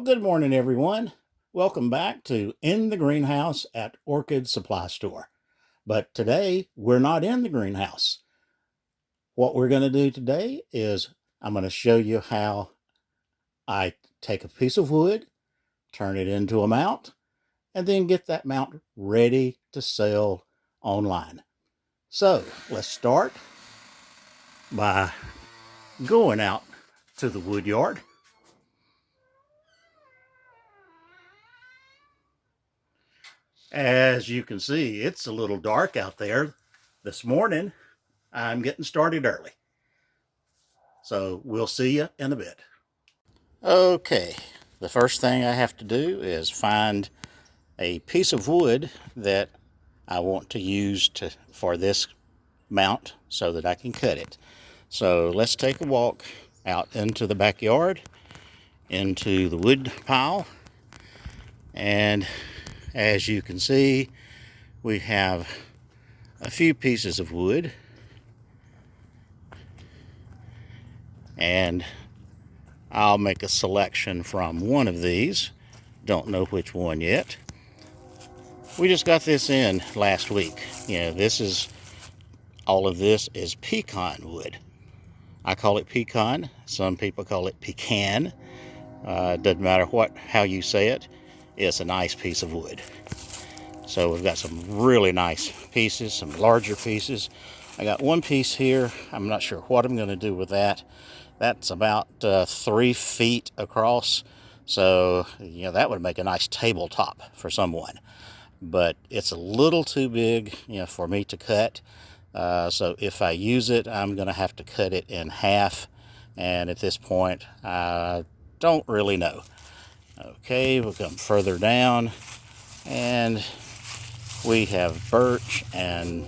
Good morning, everyone. Welcome back to In the Greenhouse at Orchid Supply Store. But today, we're not in the greenhouse. What we're going to do today is I'm going to show you how I take a piece of wood, turn it into a mount, and then get that mount ready to sell online. So let's start by going out to the wood yard. As you can see, it's a little dark out there. This morning, I'm getting started early. So we'll see you in a bit. Okay, the first thing I have to do is find a piece of wood that I want to use for this mount so that I can cut it. So let's take a walk out into the backyard, into the wood pile, and as you can see, we have a few pieces of wood, and I'll make a selection from one of these. Don't know which one yet. We just got this in last week. All of this is pecan wood. I call it pecan. Some people call it pecan. Doesn't matter how you say it. It's a nice piece of wood. So we've got some really nice pieces, some larger pieces. I got one piece here. I'm not sure what I'm going to do with that. That's about 3 feet across. So, that would make a nice tabletop for someone. But it's a little too big, for me to cut. So if I use it, I'm going to have to cut it in half. And at this point, I don't really know. Okay, we'll come further down. And we have birch, and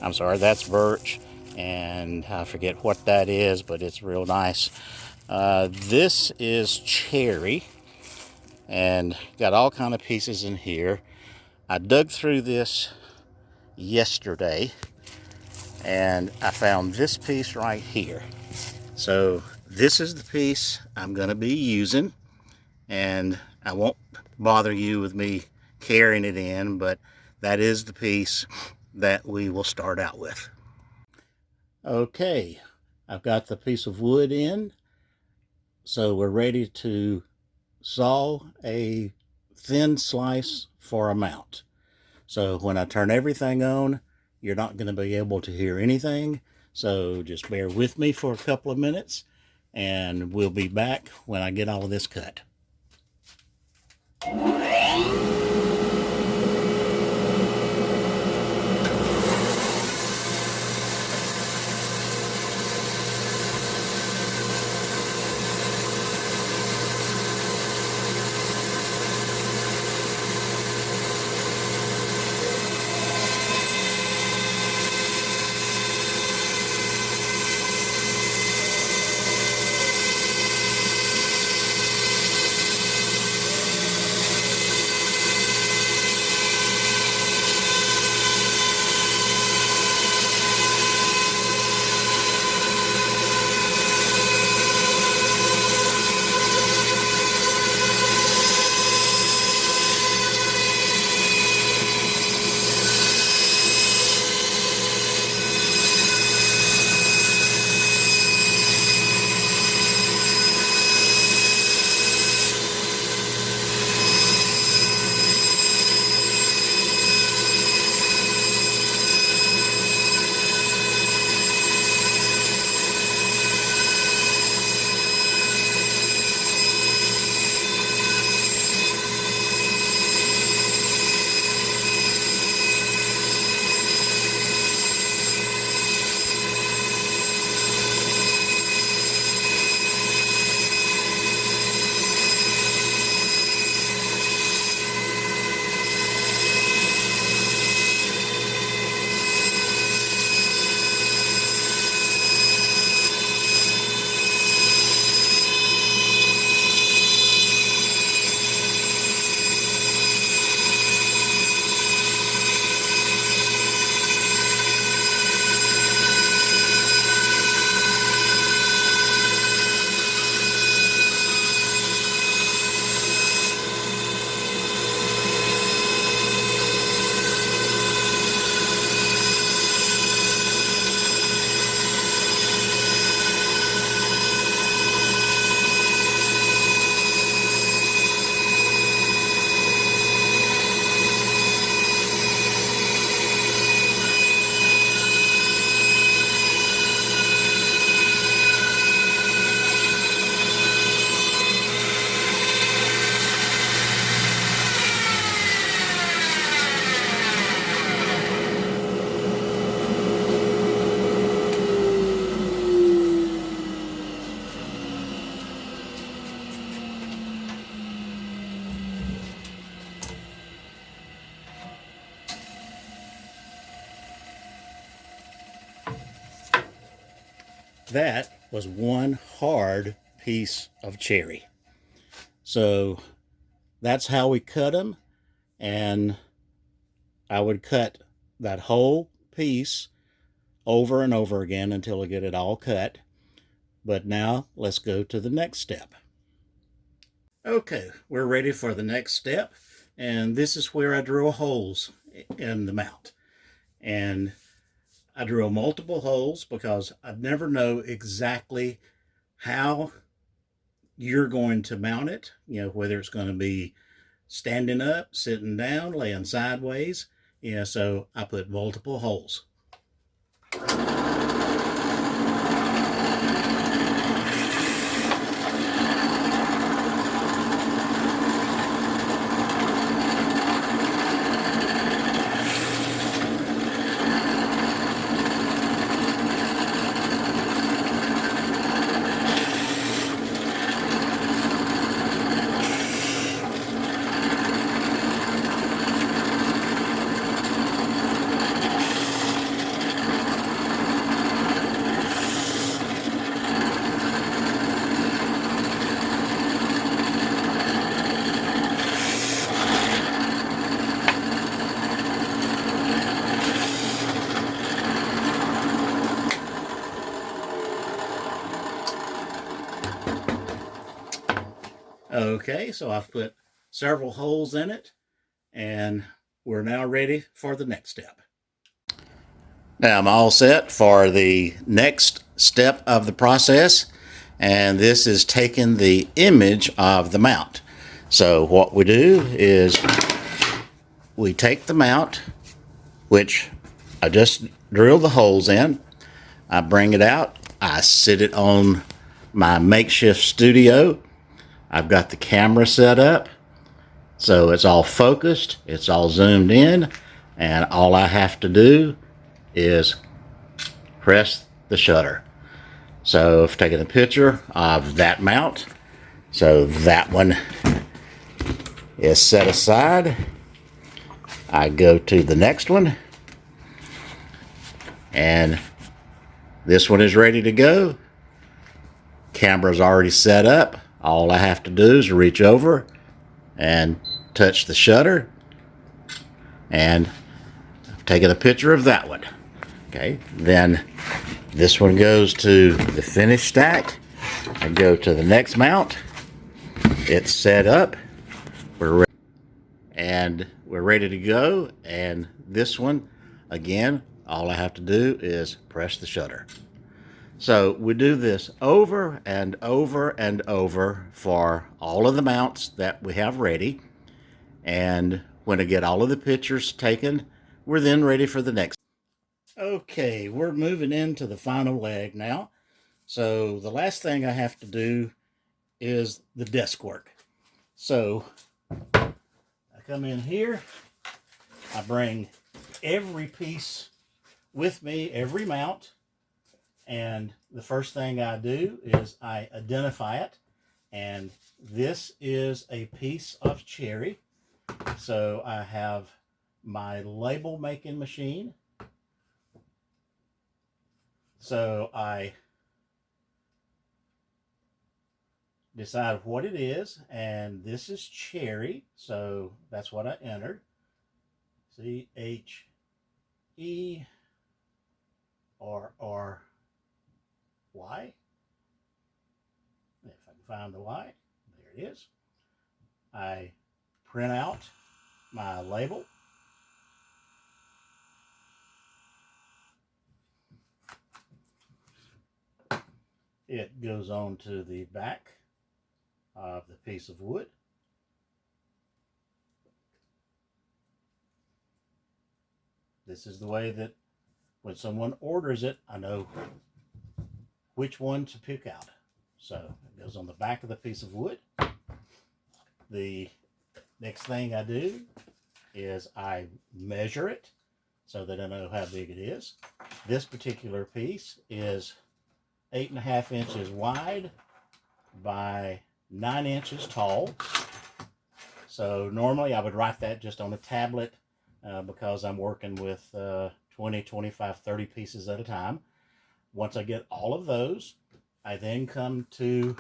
I'm sorry, that's birch. And I forget what that is, but it's real nice. This is cherry, and got all kind of pieces in here. I dug through this yesterday, and I found this piece right here. So this is the piece I'm going to be using, and I won't bother you with me carrying it in, but that is the piece that we will start out with. Okay, I've got the piece of wood in, so we're ready to saw a thin slice for a mount. So when I turn everything on, you're not going to be able to hear anything, so just bear with me for a couple of minutes, and we'll be back when I get all of this cut. that was one hard piece of cherry. So that's how we cut them, and I would cut that whole piece over and over again until I get it all cut. But now let's go to the next step. Okay, we're ready for the next step, and this is where I drill holes in the mount. And I drill multiple holes because I never know exactly how you're going to mount it, whether it's going to be standing up, sitting down, laying sideways. So I put multiple holes. Okay, so I've put several holes in it, and we're now ready for the next step. Now I'm all set for the next step of the process, and this is taking the image of the mount. So what we do is we take the mount, which I just drilled the holes in, I bring it out, I sit it on my makeshift studio. I've got the camera set up, so it's all focused, it's all zoomed in, and all I have to do is press the shutter. So I've taken a picture of that mount, so that one is set aside. I go to the next one, and this one is ready to go. Camera's already set up. All I have to do is reach over and touch the shutter, and I've taken a picture of that one. Okay, then this one goes to the finish stack. I go to the next mount. It's set up. We're ready to go. And this one, again, all I have to do is press the shutter. So we do this over and over and over for all of the mounts that we have ready. And when I get all of the pictures taken, we're then ready for the next. Okay, we're moving into the final leg now. So the last thing I have to do is the desk work. So I come in here, I bring every piece with me, every mount. And the first thing I do is I identify it. And this is a piece of cherry. So I have my label making machine. So I decide what it is. And this is cherry. So that's what I entered. CHERRY. If I can find the Y, there it is. I print out my label. It goes on to the back of the piece of wood. This is the way that when someone orders it, I know which one to pick out. So it goes on the back of the piece of wood. The next thing I do is I measure it so that I know how big it is. This particular piece is 8.5 inches wide by 9 inches tall. So normally I would write that just on a tablet because I'm working with 20, 25, 30 pieces at a time. once I get all of those, I then come to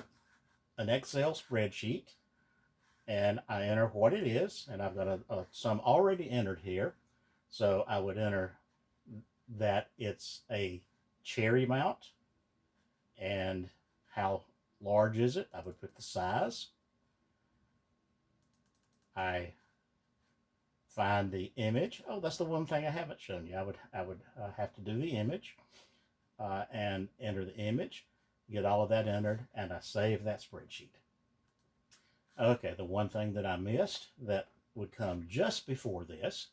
an Excel spreadsheet and I enter what it is, and I've got a sum already entered here. So I would enter that it's a cherry mount, and how large is it? I would put the size. I find the image. Oh, that's the one thing I haven't shown you. I would have to do the image and enter the image, get all of that entered, and I save that spreadsheet. Okay, the one thing that I missed that would come just before this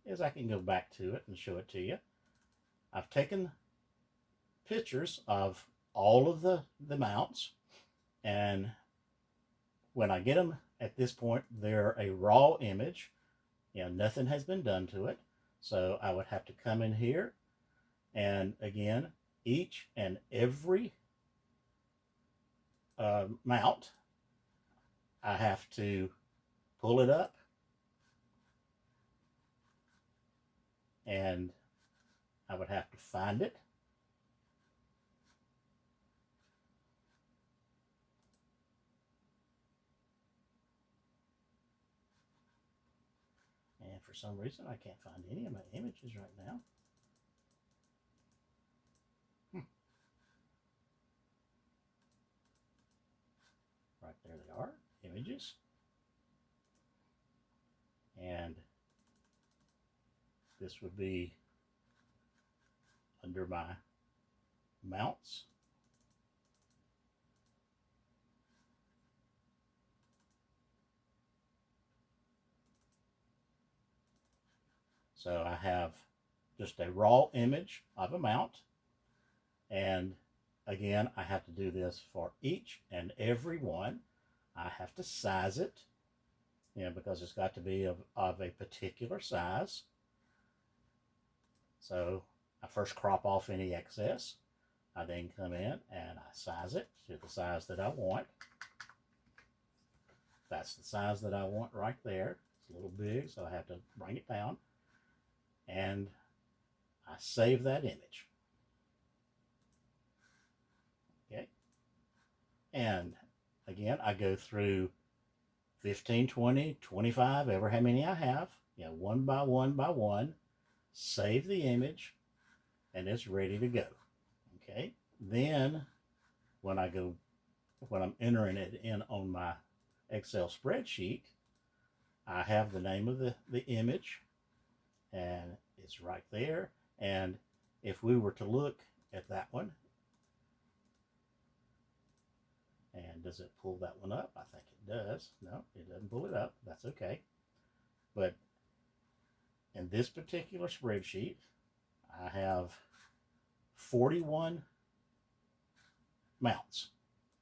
is I can go back to it and show it to you. I've taken pictures of all of the mounts, and when I get them at this point, they're a raw image. You know, nothing has been done to it. So I would have to come in here, and again, each and every mount, I have to pull it up, and I would have to find it. And for some reason, I can't find any of my images right now. Right there they are, images. And this would be under my mounts. So I have just a raw image of a mount, and again, I have to do this for each and every one. I have to size it, you know, because it's got to be of a particular size. So I first crop off any excess. I then come in and I size it to the size that I want. That's the size that I want right there. It's a little big, so I have to bring it down. And I save that image. Okay. And again, I go through 15, 20, 25, ever how many I have, you know, one by one by one, save the image, and it's ready to go. Okay. Then when I'm entering it in on my Excel spreadsheet, I have the name of the image, and it's right there. And if we were to look at that one, and does it pull that one up? I think it does. No, it doesn't pull it up. That's okay. But in this particular spreadsheet, I have 41 mounts.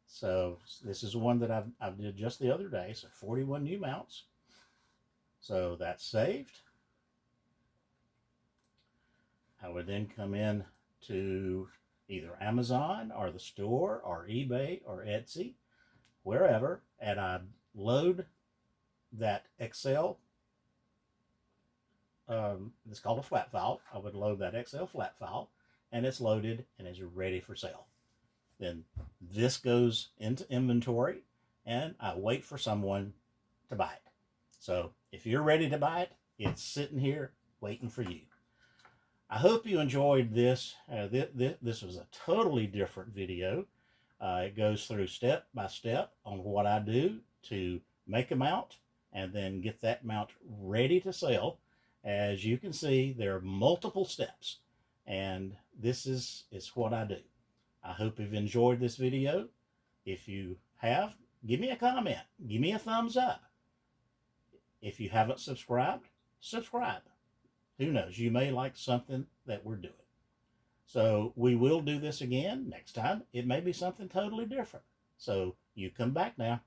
So this is one that I did just the other day. So 41 new mounts. So that's saved. I would then come in to either Amazon or the store or eBay or Etsy, wherever, and I'd load that Excel. It's called a flat file. I would load that Excel flat file, and it's loaded and is ready for sale. Then this goes into inventory, and I wait for someone to buy it. So if you're ready to buy it, it's sitting here waiting for you. I hope you enjoyed this. This was a totally different video. It goes through step by step on what I do to make a mount and then get that mount ready to sell. As you can see, there are multiple steps, and this is what I do. I hope you've enjoyed this video. If you have, give me a comment. Give me a thumbs up. If you haven't subscribed, subscribe. Who knows? You may like something that we're doing. So we will do this again next time. It may be something totally different. So you come back now.